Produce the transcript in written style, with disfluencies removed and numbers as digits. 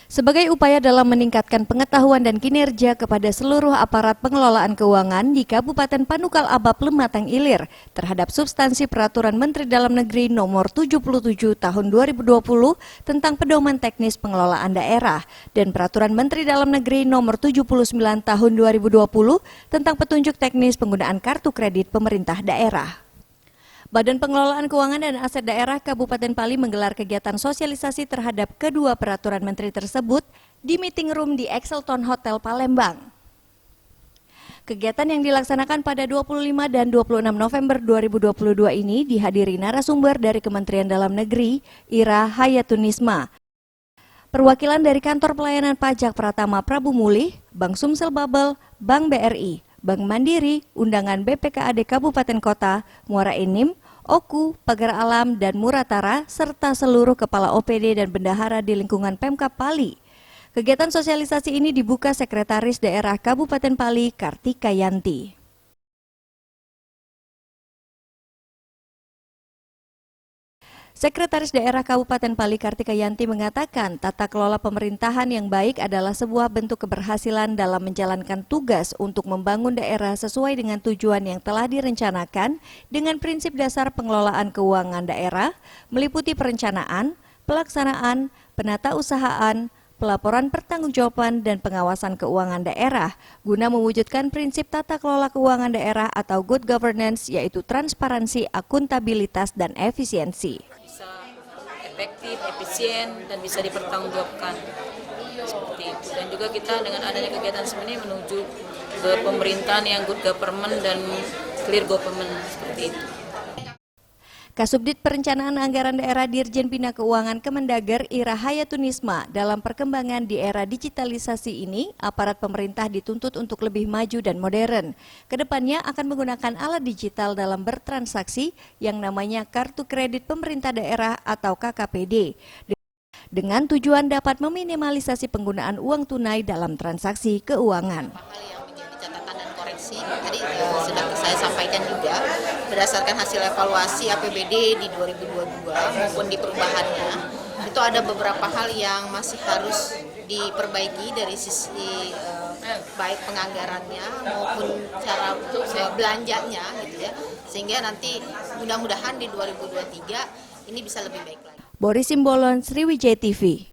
Sebagai upaya dalam meningkatkan pengetahuan dan kinerja kepada seluruh aparat pengelolaan keuangan di Kabupaten Panukal Abab Lematang Ilir terhadap substansi Peraturan Menteri Dalam Negeri Nomor 77 Tahun 2020 tentang Pedoman Teknis Pengelolaan Daerah dan Peraturan Menteri Dalam Negeri Nomor 79 Tahun 2020 tentang Petunjuk Teknis Penggunaan Kartu Kredit Pemerintah Daerah. Badan Pengelolaan Keuangan dan Aset Daerah Kabupaten Pali menggelar kegiatan sosialisasi terhadap kedua peraturan menteri tersebut di meeting room di Exelton Hotel Palembang. Kegiatan yang dilaksanakan pada 25 dan 26 November 2022 ini dihadiri narasumber dari Kementerian Dalam Negeri, Ira Hayatunisma, perwakilan dari Kantor Pelayanan Pajak Pratama Prabu Mulih, Bank Sumsel Babel, Bank BRI, Bank Mandiri, undangan BPKAD Kabupaten Kota, Muara Enim, Oku, Pagar Alam, dan Muratara, serta seluruh kepala OPD dan bendahara di lingkungan Pemkab Pali. Kegiatan sosialisasi ini dibuka Sekretaris Daerah Kabupaten Pali, Kartika Yanti. Sekretaris Daerah Kabupaten Pali Kartika Yanti mengatakan tata kelola pemerintahan yang baik adalah sebuah bentuk keberhasilan dalam menjalankan tugas untuk membangun daerah sesuai dengan tujuan yang telah direncanakan dengan prinsip dasar pengelolaan keuangan daerah meliputi perencanaan, pelaksanaan, penatausahaan, pelaporan pertanggungjawaban dan pengawasan keuangan daerah guna mewujudkan prinsip tata kelola keuangan daerah atau good governance yaitu transparansi, akuntabilitas, dan efisiensi. Efektif, efisien, dan bisa dipertanggungjawabkan seperti itu. Dan juga kita dengan adanya kegiatan seperti ini menuju ke pemerintahan yang good government dan clear government seperti itu. Kasubdit Perencanaan Anggaran Daerah Dirjen Bina Keuangan Kemendagri Ira Hayatunisma, dalam perkembangan di era digitalisasi ini, aparat pemerintah dituntut untuk lebih maju dan modern. Kedepannya akan menggunakan alat digital dalam bertransaksi yang namanya Kartu Kredit Pemerintah Daerah atau KKPD, dengan tujuan dapat meminimalisasi penggunaan uang tunai dalam transaksi keuangan. Tadi sudah saya sampaikan juga berdasarkan hasil evaluasi APBD di 2022 maupun di perubahannya itu ada beberapa hal yang masih harus diperbaiki dari sisi baik penganggarannya maupun cara belanjanya gitu ya, sehingga nanti mudah-mudahan di 2023 ini bisa lebih baik lagi. Boris Simbolon, Sriwijaya TV.